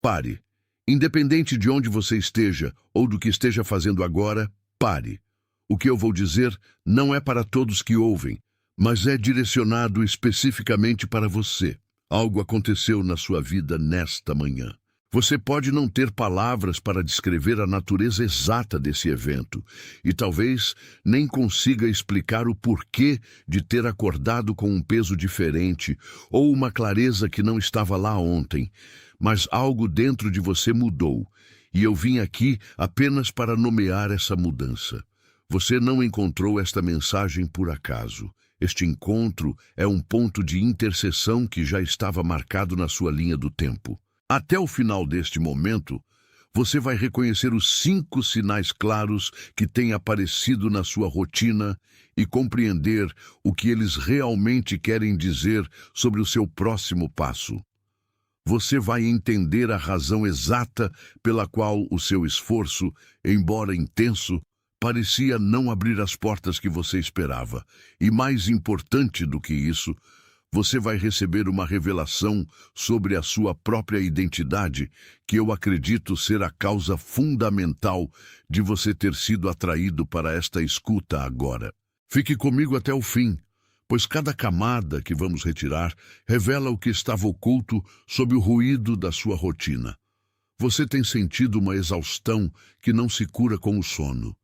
Pare. Independente de onde você esteja ou do que esteja fazendo agora, pare. O que eu vou dizer não é para todos que ouvem, mas é direcionado especificamente para você. Algo aconteceu na sua vida nesta manhã. Você pode não ter palavras para descrever a natureza exata desse evento, e talvez nem consiga explicar o porquê de ter acordado com um peso diferente ou uma clareza que não estava lá ontem, mas algo dentro de você mudou, e eu vim aqui apenas para nomear essa mudança. Você não encontrou esta mensagem por acaso. Este encontro é um ponto de interseção que já estava marcado na sua linha do tempo. Até o final deste momento, você vai reconhecer os 5 sinais claros que têm aparecido na sua rotina e compreender o que eles realmente querem dizer sobre o seu próximo passo. Você vai entender a razão exata pela qual o seu esforço, embora intenso, parecia não abrir as portas que você esperava. E mais importante do que isso, você vai receber uma revelação sobre a sua própria identidade, que eu acredito ser a causa fundamental de você ter sido atraído para esta escuta agora. Fique comigo até o fim, pois cada camada que vamos retirar revela o que estava oculto sob o ruído da sua rotina. Você tem sentido uma exaustão que não se cura com o sono.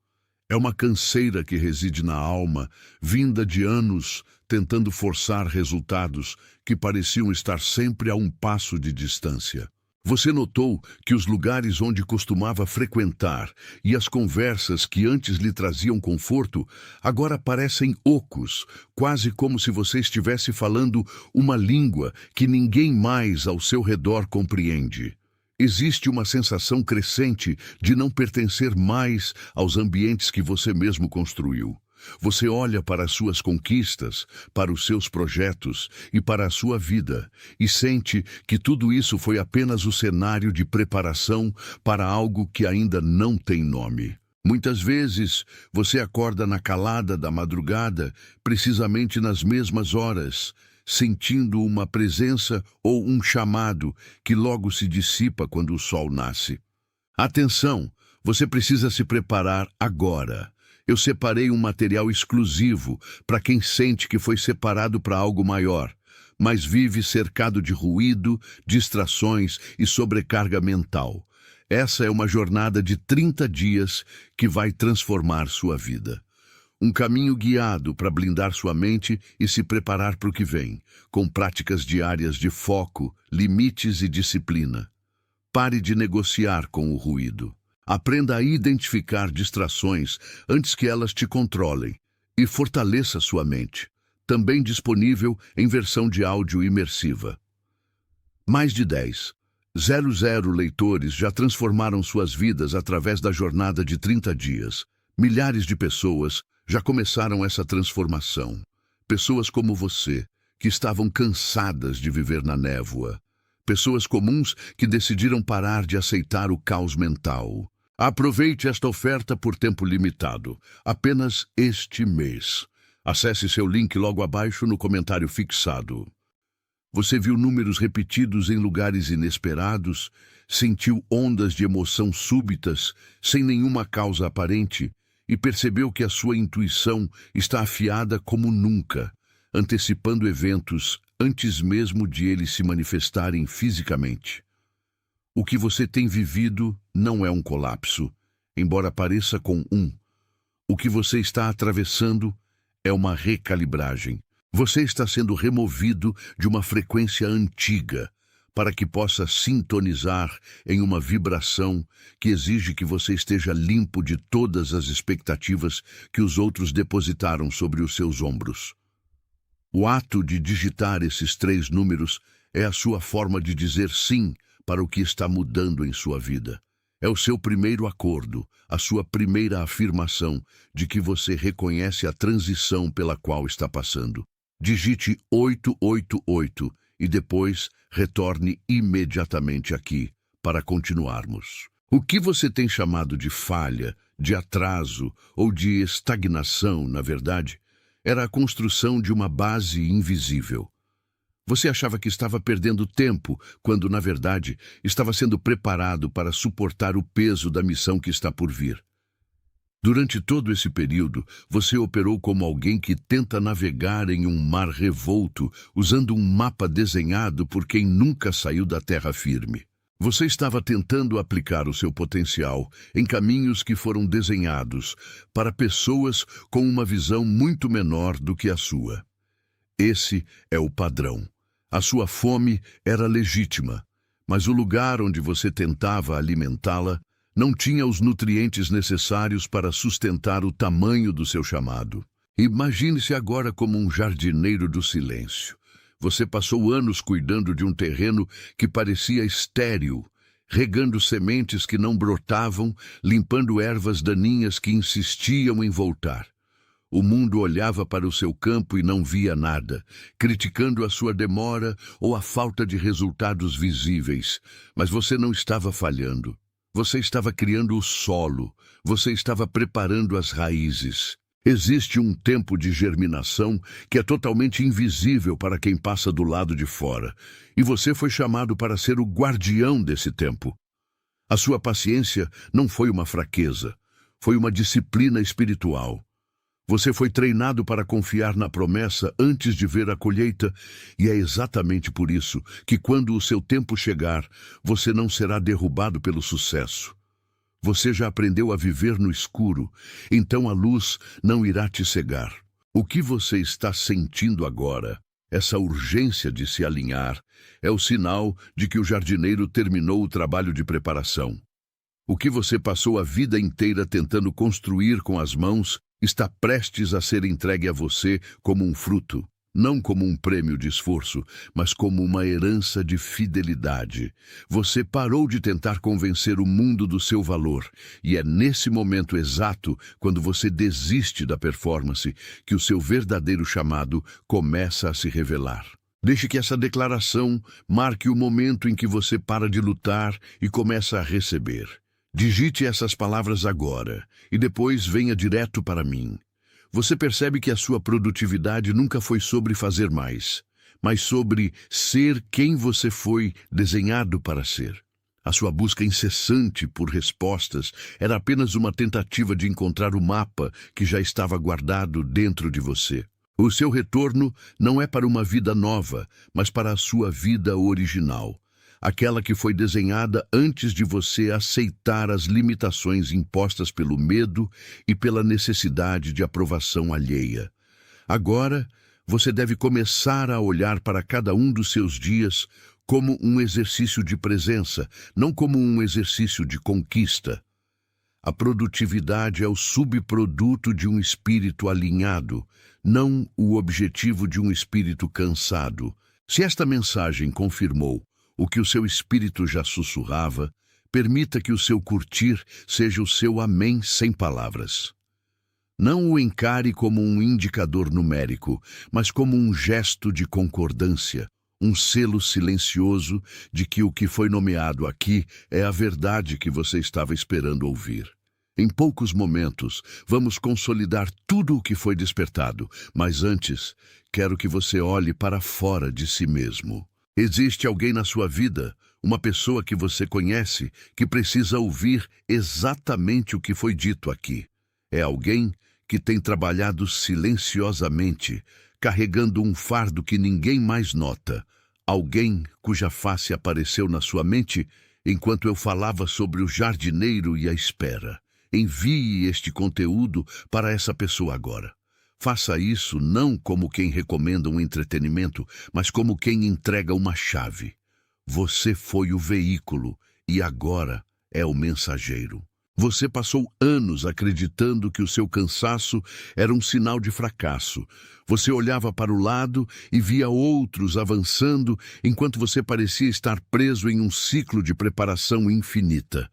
É uma canseira que reside na alma, vinda de anos tentando forçar resultados que pareciam estar sempre a um passo de distância. Você notou que os lugares onde costumava frequentar e as conversas que antes lhe traziam conforto agora parecem ocos, quase como se você estivesse falando uma língua que ninguém mais ao seu redor compreende. Existe uma sensação crescente de não pertencer mais aos ambientes que você mesmo construiu. Você olha para as suas conquistas, para os seus projetos e para a sua vida e sente que tudo isso foi apenas o cenário de preparação para algo que ainda não tem nome. Muitas vezes, você acorda na calada da madrugada, precisamente nas mesmas horas, sentindo uma presença ou um chamado que logo se dissipa quando o sol nasce. Atenção, você precisa se preparar agora. Eu separei um material exclusivo para quem sente que foi separado para algo maior, mas vive cercado de ruído, distrações e sobrecarga mental. Essa é uma jornada de 30 dias que vai transformar sua vida. Um caminho guiado para blindar sua mente e se preparar para o que vem, com práticas diárias de foco, limites e disciplina. Pare de negociar com o ruído. Aprenda a identificar distrações antes que elas te controlem e fortaleça sua mente. Também disponível em versão de áudio imersiva. Mais de 10,00 leitores já transformaram suas vidas através da jornada de 30 dias. Milhares de pessoas já começaram essa transformação. Pessoas como você, que estavam cansadas de viver na névoa. Pessoas comuns que decidiram parar de aceitar o caos mental. Aproveite esta oferta por tempo limitado, apenas este mês. Acesse seu link logo abaixo no comentário fixado. Você viu números repetidos em lugares inesperados, sentiu ondas de emoção súbitas, sem nenhuma causa aparente, e percebeu que a sua intuição está afiada como nunca, antecipando eventos antes mesmo de eles se manifestarem fisicamente. O que você tem vivido não é um colapso, embora pareça com um. O que você está atravessando é uma recalibragem. Você está sendo removido de uma frequência antiga para que possa sintonizar em uma vibração que exige que você esteja limpo de todas as expectativas que os outros depositaram sobre os seus ombros. O ato de digitar esses 3 números é a sua forma de dizer sim para o que está mudando em sua vida. É o seu primeiro acordo, a sua primeira afirmação de que você reconhece a transição pela qual está passando. Digite 888 e depois retorne imediatamente aqui para continuarmos. O que você tem chamado de falha, de atraso ou de estagnação, na verdade, era a construção de uma base invisível. Você achava que estava perdendo tempo, quando, na verdade, estava sendo preparado para suportar o peso da missão que está por vir. Durante todo esse período, você operou como alguém que tenta navegar em um mar revolto, usando um mapa desenhado por quem nunca saiu da terra firme. Você estava tentando aplicar o seu potencial em caminhos que foram desenhados para pessoas com uma visão muito menor do que a sua. Esse é o padrão. A sua fome era legítima, mas o lugar onde você tentava alimentá-la não tinha os nutrientes necessários para sustentar o tamanho do seu chamado. Imagine-se agora como um jardineiro do silêncio. Você passou anos cuidando de um terreno que parecia estéril, regando sementes que não brotavam, limpando ervas daninhas que insistiam em voltar. O mundo olhava para o seu campo e não via nada, criticando a sua demora ou a falta de resultados visíveis. Mas você não estava falhando. Você estava criando o solo, você estava preparando as raízes. Existe um tempo de germinação que é totalmente invisível para quem passa do lado de fora, e você foi chamado para ser o guardião desse tempo. A sua paciência não foi uma fraqueza, foi uma disciplina espiritual. Você foi treinado para confiar na promessa antes de ver a colheita, e é exatamente por isso que, quando o seu tempo chegar, você não será derrubado pelo sucesso. Você já aprendeu a viver no escuro, então a luz não irá te cegar. O que você está sentindo agora, essa urgência de se alinhar, é o sinal de que o jardineiro terminou o trabalho de preparação. O que você passou a vida inteira tentando construir com as mãos está prestes a ser entregue a você como um fruto, não como um prêmio de esforço, mas como uma herança de fidelidade. Você parou de tentar convencer o mundo do seu valor, e é nesse momento exato, quando você desiste da performance, que o seu verdadeiro chamado começa a se revelar. Deixe que essa declaração marque o momento em que você para de lutar e começa a receber. Digite essas palavras agora, e depois venha direto para mim. Você percebe que a sua produtividade nunca foi sobre fazer mais, mas sobre ser quem você foi desenhado para ser. A sua busca incessante por respostas era apenas uma tentativa de encontrar o mapa que já estava guardado dentro de você. O seu retorno não é para uma vida nova, mas para a sua vida original. Aquela que foi desenhada antes de você aceitar as limitações impostas pelo medo e pela necessidade de aprovação alheia. Agora, você deve começar a olhar para cada um dos seus dias como um exercício de presença, não como um exercício de conquista. A produtividade é o subproduto de um espírito alinhado, não o objetivo de um espírito cansado. Se esta mensagem confirmou o que o seu espírito já sussurrava, permita que o seu curtir seja o seu amém sem palavras. Não o encare como um indicador numérico, mas como um gesto de concordância, um selo silencioso de que o que foi nomeado aqui é a verdade que você estava esperando ouvir. Em poucos momentos, vamos consolidar tudo o que foi despertado, mas antes, quero que você olhe para fora de si mesmo. Existe alguém na sua vida, uma pessoa que você conhece, que precisa ouvir exatamente o que foi dito aqui. É alguém que tem trabalhado silenciosamente, carregando um fardo que ninguém mais nota. Alguém cuja face apareceu na sua mente enquanto eu falava sobre o jardineiro e a espera. Envie este conteúdo para essa pessoa agora. Faça isso não como quem recomenda um entretenimento, mas como quem entrega uma chave. Você foi o veículo e agora é o mensageiro. Você passou anos acreditando que o seu cansaço era um sinal de fracasso. Você olhava para o lado e via outros avançando, enquanto você parecia estar preso em um ciclo de preparação infinita.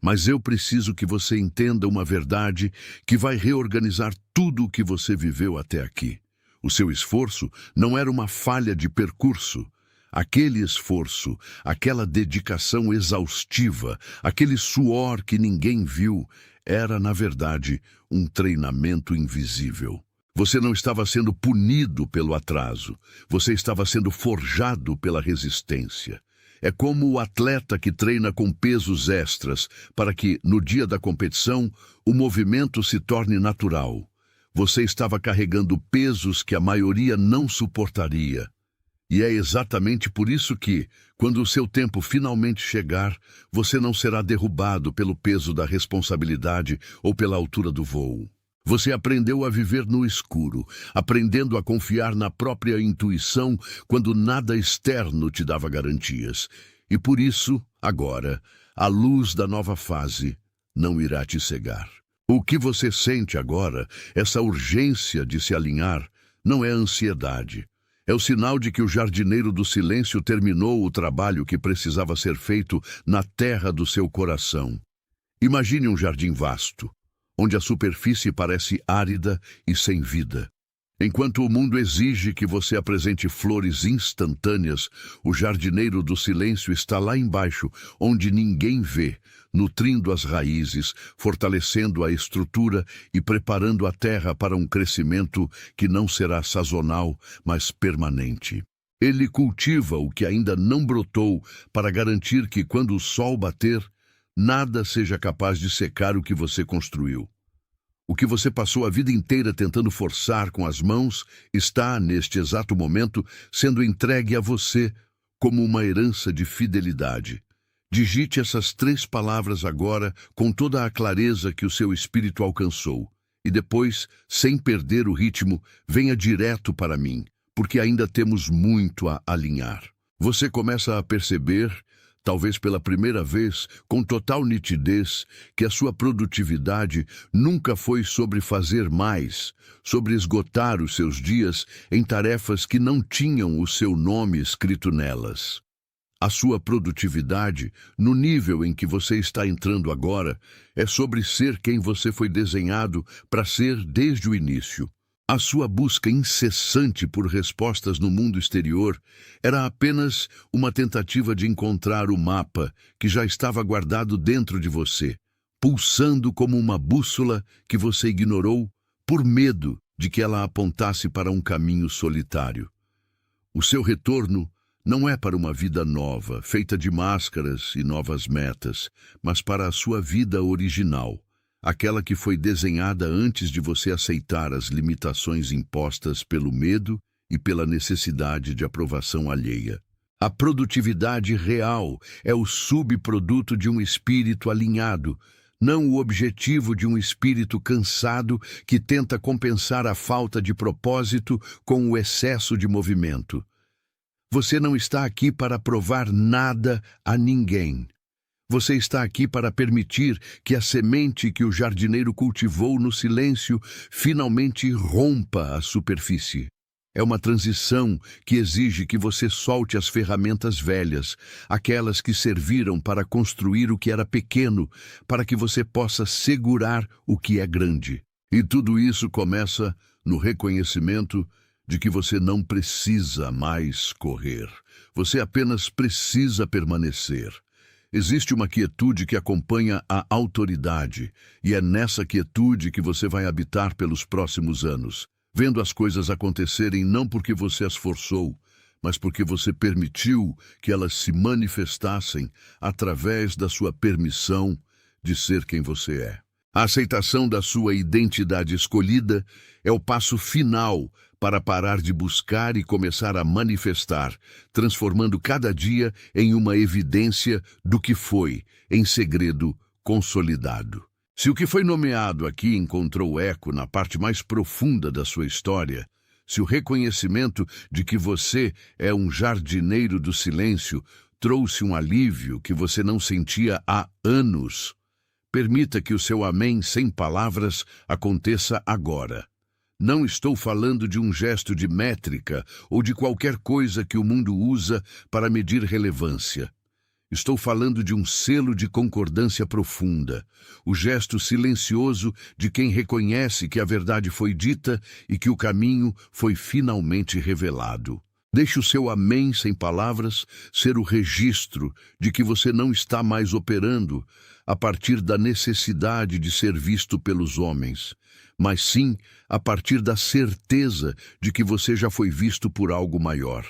Mas eu preciso que você entenda uma verdade que vai reorganizar tudo o que você viveu até aqui. O seu esforço não era uma falha de percurso. Aquele esforço, aquela dedicação exaustiva, aquele suor que ninguém viu, era, na verdade, um treinamento invisível. Você não estava sendo punido pelo atraso, você estava sendo forjado pela resistência. É como o atleta que treina com pesos extras para que, no dia da competição, o movimento se torne natural. Você estava carregando pesos que a maioria não suportaria. E é exatamente por isso que, quando o seu tempo finalmente chegar, você não será derrubado pelo peso da responsabilidade ou pela altura do voo. Você aprendeu a viver no escuro, aprendendo a confiar na própria intuição quando nada externo te dava garantias. E por isso, agora, a luz da nova fase não irá te cegar. O que você sente agora, essa urgência de se alinhar, não é ansiedade. É o sinal de que o jardineiro do silêncio terminou o trabalho que precisava ser feito na terra do seu coração. Imagine um jardim vasto, onde a superfície parece árida e sem vida. Enquanto o mundo exige que você apresente flores instantâneas, o jardineiro do silêncio está lá embaixo, onde ninguém vê, nutrindo as raízes, fortalecendo a estrutura e preparando a terra para um crescimento que não será sazonal, mas permanente. Ele cultiva o que ainda não brotou para garantir que, quando o sol bater, nada seja capaz de secar o que você construiu. O que você passou a vida inteira tentando forçar com as mãos está, neste exato momento, sendo entregue a você como uma herança de fidelidade. Digite essas 3 palavras agora com toda a clareza que o seu espírito alcançou. E depois, sem perder o ritmo, venha direto para mim, porque ainda temos muito a alinhar. Você começa a perceber, talvez pela primeira vez, com total nitidez, que a sua produtividade nunca foi sobre fazer mais, sobre esgotar os seus dias em tarefas que não tinham o seu nome escrito nelas. A sua produtividade, no nível em que você está entrando agora, é sobre ser quem você foi desenhado para ser desde o início. A sua busca incessante por respostas no mundo exterior era apenas uma tentativa de encontrar o mapa que já estava guardado dentro de você, pulsando como uma bússola que você ignorou por medo de que ela apontasse para um caminho solitário. O seu retorno não é para uma vida nova, feita de máscaras e novas metas, mas para a sua vida original. Aquela que foi desenhada antes de você aceitar as limitações impostas pelo medo e pela necessidade de aprovação alheia. A produtividade real é o subproduto de um espírito alinhado, não o objetivo de um espírito cansado que tenta compensar a falta de propósito com o excesso de movimento. Você não está aqui para provar nada a ninguém. Você está aqui para permitir que a semente que o jardineiro cultivou no silêncio finalmente rompa a superfície. É uma transição que exige que você solte as ferramentas velhas, aquelas que serviram para construir o que era pequeno, para que você possa segurar o que é grande. E tudo isso começa no reconhecimento de que você não precisa mais correr. Você apenas precisa permanecer. Existe uma quietude que acompanha a autoridade, e é nessa quietude que você vai habitar pelos próximos anos, vendo as coisas acontecerem não porque você as forçou, mas porque você permitiu que elas se manifestassem através da sua permissão de ser quem você é. A aceitação da sua identidade escolhida é o passo final para parar de buscar e começar a manifestar, transformando cada dia em uma evidência do que foi, em segredo, consolidado. Se o que foi nomeado aqui encontrou eco na parte mais profunda da sua história, se o reconhecimento de que você é um jardineiro do silêncio trouxe um alívio que você não sentia há anos, permita que o seu amém sem palavras aconteça agora. Não estou falando de um gesto de métrica ou de qualquer coisa que o mundo usa para medir relevância. Estou falando de um selo de concordância profunda, o gesto silencioso de quem reconhece que a verdade foi dita e que o caminho foi finalmente revelado. Deixe o seu amém sem palavras ser o registro de que você não está mais operando a partir da necessidade de ser visto pelos homens, mas sim a partir da certeza de que você já foi visto por algo maior.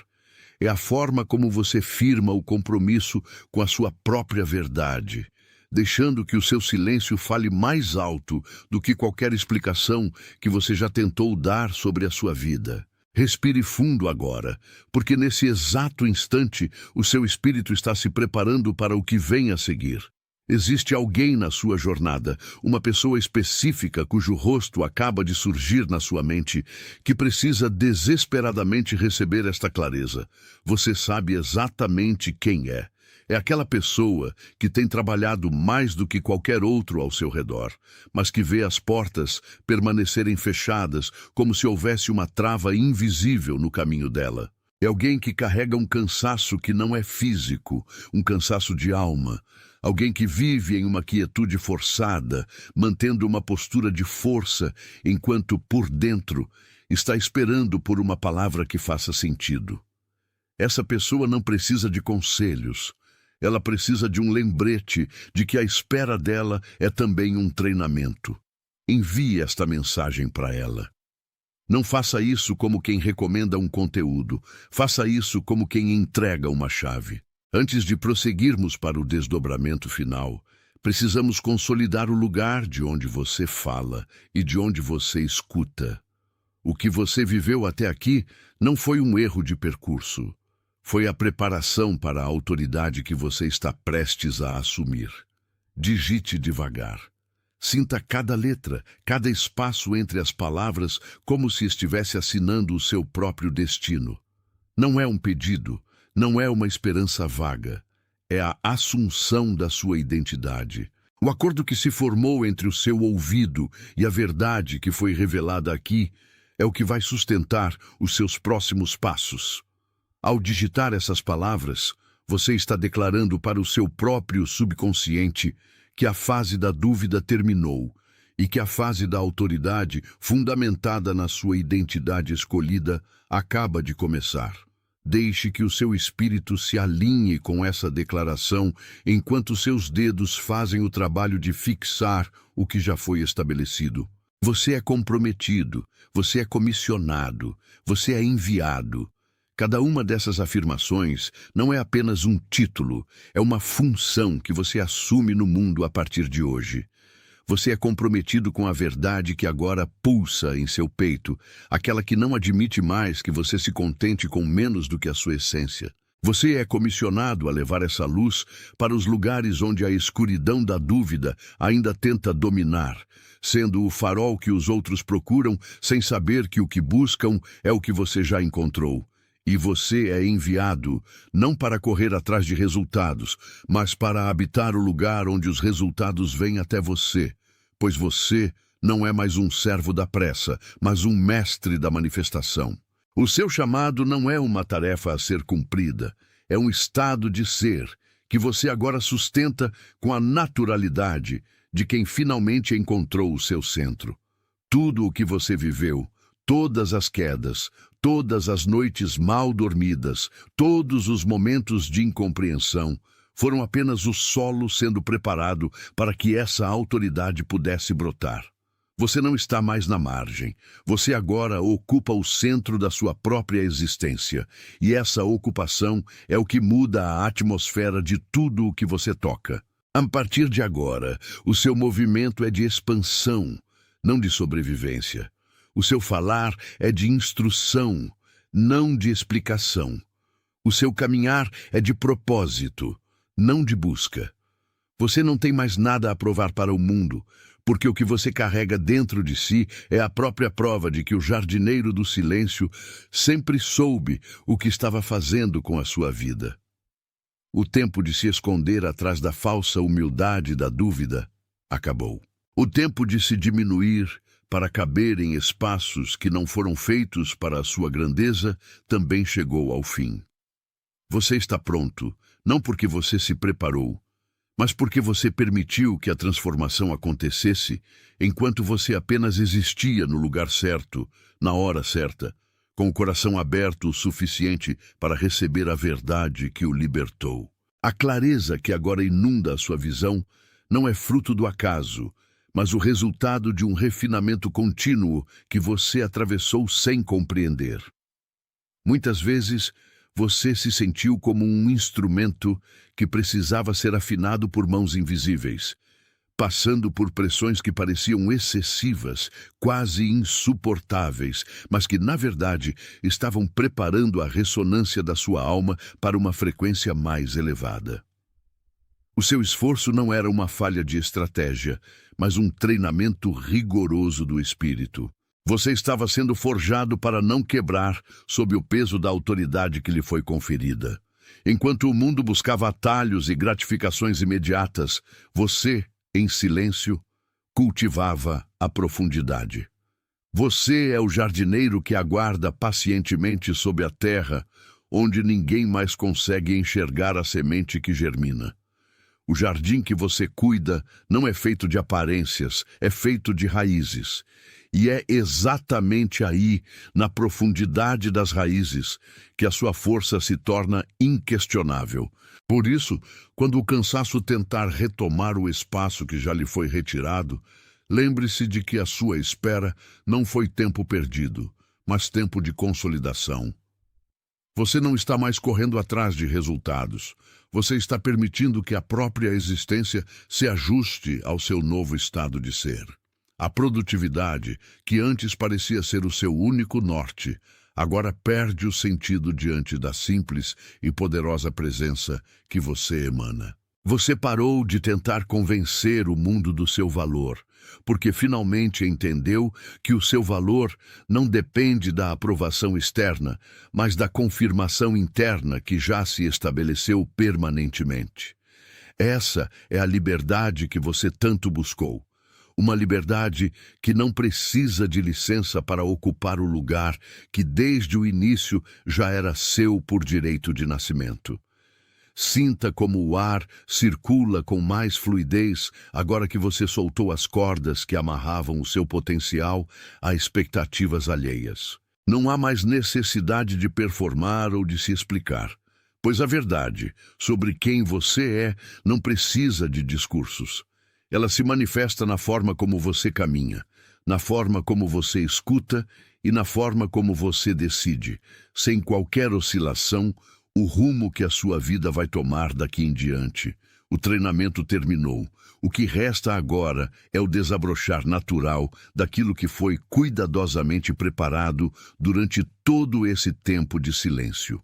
É a forma como você firma o compromisso com a sua própria verdade, deixando que o seu silêncio fale mais alto do que qualquer explicação que você já tentou dar sobre a sua vida. Respire fundo agora, porque nesse exato instante o seu espírito está se preparando para o que vem a seguir. Existe alguém na sua jornada, uma pessoa específica cujo rosto acaba de surgir na sua mente, que precisa desesperadamente receber esta clareza. Você sabe exatamente quem é. É aquela pessoa que tem trabalhado mais do que qualquer outro ao seu redor, mas que vê as portas permanecerem fechadas como se houvesse uma trava invisível no caminho dela. É alguém que carrega um cansaço que não é físico, um cansaço de alma. Alguém que vive em uma quietude forçada, mantendo uma postura de força, enquanto por dentro está esperando por uma palavra que faça sentido. Essa pessoa não precisa de conselhos. Ela precisa de um lembrete de que a espera dela é também um treinamento. Envie esta mensagem para ela. Não faça isso como quem recomenda um conteúdo. Faça isso como quem entrega uma chave. Antes de prosseguirmos para o desdobramento final, precisamos consolidar o lugar de onde você fala e de onde você escuta. O que você viveu até aqui não foi um erro de percurso. Foi a preparação para a autoridade que você está prestes a assumir. Digite devagar. Sinta cada letra, cada espaço entre as palavras, como se estivesse assinando o seu próprio destino. Não é um pedido, não é uma esperança vaga. É a assunção da sua identidade. O acordo que se formou entre o seu ouvido e a verdade que foi revelada aqui é o que vai sustentar os seus próximos passos. Ao digitar essas palavras, você está declarando para o seu próprio subconsciente que a fase da dúvida terminou e que a fase da autoridade, fundamentada na sua identidade escolhida, acaba de começar. Deixe que o seu espírito se alinhe com essa declaração enquanto seus dedos fazem o trabalho de fixar o que já foi estabelecido. Você é comprometido, você é comissionado, você é enviado. Cada uma dessas afirmações não é apenas um título, é uma função que você assume no mundo a partir de hoje. Você é comprometido com a verdade que agora pulsa em seu peito, aquela que não admite mais que você se contente com menos do que a sua essência. Você é comissionado a levar essa luz para os lugares onde a escuridão da dúvida ainda tenta dominar, sendo o farol que os outros procuram sem saber que o que buscam é o que você já encontrou. E você é enviado, não para correr atrás de resultados, mas para habitar o lugar onde os resultados vêm até você, pois você não é mais um servo da pressa, mas um mestre da manifestação. O seu chamado não é uma tarefa a ser cumprida, é um estado de ser que você agora sustenta com a naturalidade de quem finalmente encontrou o seu centro. Tudo o que você viveu, todas as quedas, todas as noites mal dormidas, todos os momentos de incompreensão, foram apenas o solo sendo preparado para que essa autoridade pudesse brotar. Você não está mais na margem. Você agora ocupa o centro da sua própria existência. E essa ocupação é o que muda a atmosfera de tudo o que você toca. A partir de agora, o seu movimento é de expansão, não de sobrevivência. O seu falar é de instrução, não de explicação. O seu caminhar é de propósito, não de busca. Você não tem mais nada a provar para o mundo, porque o que você carrega dentro de si é a própria prova de que o jardineiro do silêncio sempre soube o que estava fazendo com a sua vida. O tempo de se esconder atrás da falsa humildade da dúvida acabou. O tempo de se diminuir para caber em espaços que não foram feitos para a sua grandeza também chegou ao fim. Você está pronto, não porque você se preparou, mas porque você permitiu que a transformação acontecesse enquanto você apenas existia no lugar certo, na hora certa, com o coração aberto o suficiente para receber a verdade que o libertou. A clareza que agora inunda a sua visão não é fruto do acaso, mas o resultado de um refinamento contínuo que você atravessou sem compreender. Muitas vezes, você se sentiu como um instrumento que precisava ser afinado por mãos invisíveis, passando por pressões que pareciam excessivas, quase insuportáveis, mas que, na verdade, estavam preparando a ressonância da sua alma para uma frequência mais elevada. O seu esforço não era uma falha de estratégia, mas um treinamento rigoroso do espírito. Você estava sendo forjado para não quebrar sob o peso da autoridade que lhe foi conferida. Enquanto o mundo buscava atalhos e gratificações imediatas, você, em silêncio, cultivava a profundidade. Você é o jardineiro que aguarda pacientemente sob a terra, onde ninguém mais consegue enxergar a semente que germina. O jardim que você cuida não é feito de aparências, é feito de raízes. E é exatamente aí, na profundidade das raízes, que a sua força se torna inquestionável. Por isso, quando o cansaço tentar retomar o espaço que já lhe foi retirado, lembre-se de que a sua espera não foi tempo perdido, mas tempo de consolidação. Você não está mais correndo atrás de resultados. Você está permitindo que a própria existência se ajuste ao seu novo estado de ser. A produtividade, que antes parecia ser o seu único norte, agora perde o sentido diante da simples e poderosa presença que você emana. Você parou de tentar convencer o mundo do seu valor, porque finalmente entendeu que o seu valor não depende da aprovação externa, mas da confirmação interna que já se estabeleceu permanentemente. Essa é a liberdade que você tanto buscou. Uma liberdade que não precisa de licença para ocupar o lugar que desde o início já era seu por direito de nascimento. Sinta como o ar circula com mais fluidez agora que você soltou as cordas que amarravam o seu potencial a expectativas alheias. Não há mais necessidade de performar ou de se explicar, pois a verdade sobre quem você é não precisa de discursos. Ela se manifesta na forma como você caminha, na forma como você escuta e na forma como você decide, sem qualquer oscilação, o rumo que a sua vida vai tomar daqui em diante. O treinamento terminou. O que resta agora é o desabrochar natural daquilo que foi cuidadosamente preparado durante todo esse tempo de silêncio.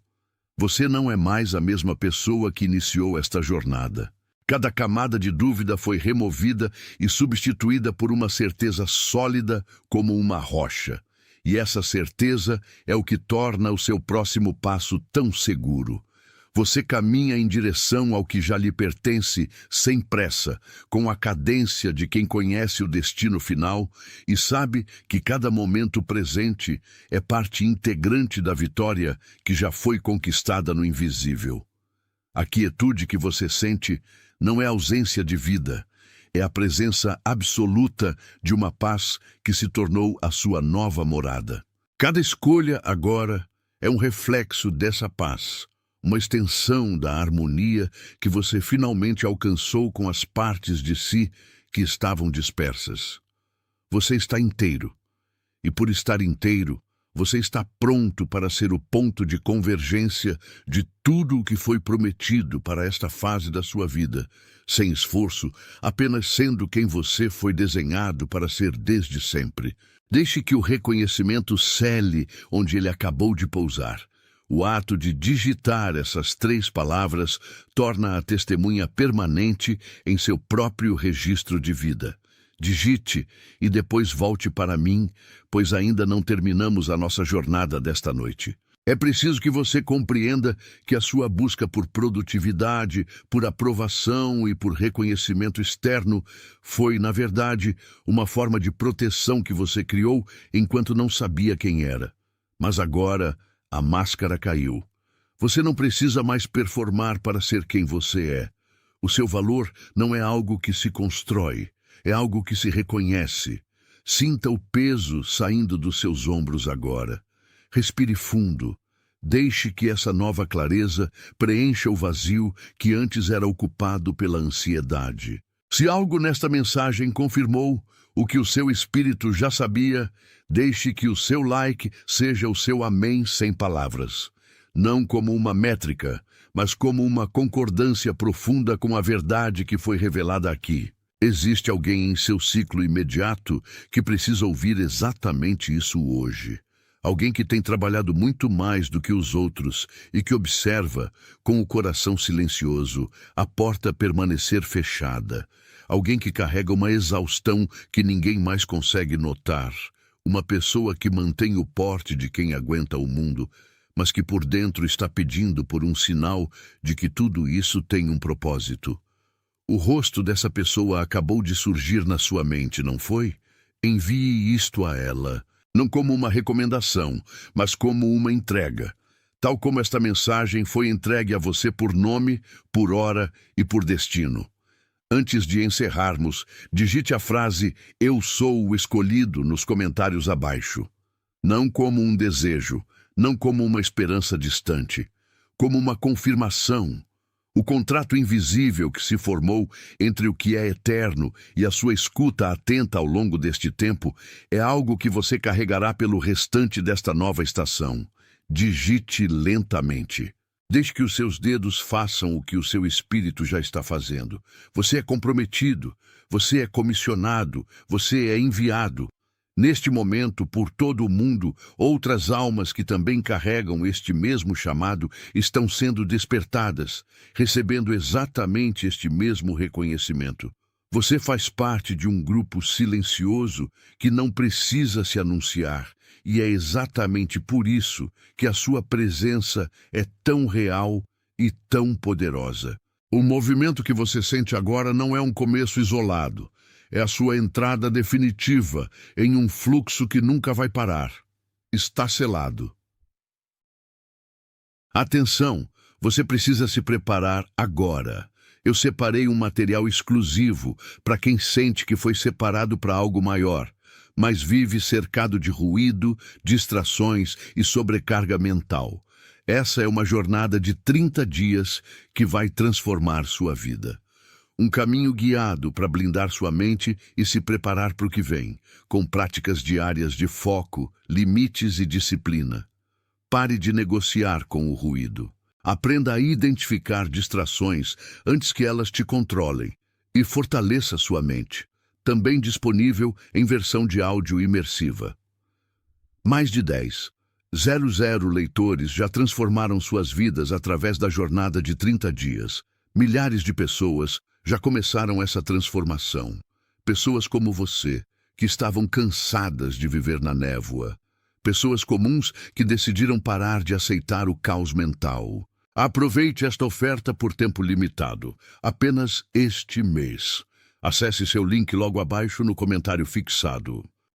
Você não é mais a mesma pessoa que iniciou esta jornada. Cada camada de dúvida foi removida e substituída por uma certeza sólida como uma rocha. E essa certeza é o que torna o seu próximo passo tão seguro. Você caminha em direção ao que já lhe pertence sem pressa, com a cadência de quem conhece o destino final e sabe que cada momento presente é parte integrante da vitória que já foi conquistada no invisível. A quietude que você sente não é ausência de vida, é a presença absoluta de uma paz que se tornou a sua nova morada. Cada escolha agora é um reflexo dessa paz, uma extensão da harmonia que você finalmente alcançou com as partes de si que estavam dispersas. Você está inteiro, e por estar inteiro, você está pronto para ser o ponto de convergência de tudo o que foi prometido para esta fase da sua vida, sem esforço, apenas sendo quem você foi desenhado para ser desde sempre. Deixe que o reconhecimento cele onde ele acabou de pousar. O ato de digitar essas 3 palavras torna a testemunha permanente em seu próprio registro de vida. Digite e depois volte para mim, pois ainda não terminamos a nossa jornada desta noite. É preciso que você compreenda que a sua busca por produtividade, por aprovação e por reconhecimento externo foi, na verdade, uma forma de proteção que você criou enquanto não sabia quem era. Mas agora a máscara caiu. Você não precisa mais performar para ser quem você é. O seu valor não é algo que se constrói. É algo que se reconhece. Sinta o peso saindo dos seus ombros agora. Respire fundo. Deixe que essa nova clareza preencha o vazio que antes era ocupado pela ansiedade. Se algo nesta mensagem confirmou o que o seu espírito já sabia, deixe que o seu like seja o seu amém sem palavras. Não como uma métrica, mas como uma concordância profunda com a verdade que foi revelada aqui. Existe alguém em seu ciclo imediato que precisa ouvir exatamente isso hoje. Alguém que tem trabalhado muito mais do que os outros e que observa, com o coração silencioso, a porta permanecer fechada. Alguém que carrega uma exaustão que ninguém mais consegue notar. Uma pessoa que mantém o porte de quem aguenta o mundo, mas que por dentro está pedindo por um sinal de que tudo isso tem um propósito. O rosto dessa pessoa acabou de surgir na sua mente, não foi? Envie isto a ela. Não como uma recomendação, mas como uma entrega. Tal como esta mensagem foi entregue a você por nome, por hora e por destino. Antes de encerrarmos, digite a frase "Eu sou o escolhido" nos comentários abaixo. Não como um desejo, não como uma esperança distante, como uma confirmação. O contrato invisível que se formou entre o que é eterno e a sua escuta atenta ao longo deste tempo é algo que você carregará pelo restante desta nova estação. Digite lentamente. Deixe que os seus dedos façam o que o seu espírito já está fazendo. Você é comprometido, você é comissionado, você é enviado. Neste momento, por todo o mundo, outras almas que também carregam este mesmo chamado estão sendo despertadas, recebendo exatamente este mesmo reconhecimento. Você faz parte de um grupo silencioso que não precisa se anunciar, e é exatamente por isso que a sua presença é tão real e tão poderosa. O movimento que você sente agora não é um começo isolado. É a sua entrada definitiva em um fluxo que nunca vai parar. Está selado. Atenção, você precisa se preparar agora. Eu separei um material exclusivo para quem sente que foi separado para algo maior, mas vive cercado de ruído, distrações e sobrecarga mental. Essa é uma jornada de 30 dias que vai transformar sua vida. Um caminho guiado para blindar sua mente e se preparar para o que vem, com práticas diárias de foco, limites e disciplina. Pare de negociar com o ruído. Aprenda a identificar distrações antes que elas te controlem e fortaleça sua mente. Também disponível em versão de áudio imersiva. Mais de 10,000 leitores já transformaram suas vidas através da jornada de 30 dias. Milhares de pessoas já começaram essa transformação. Pessoas como você, que estavam cansadas de viver na névoa. Pessoas comuns que decidiram parar de aceitar o caos mental. Aproveite esta oferta por tempo limitado, apenas este mês. Acesse seu link logo abaixo no comentário fixado.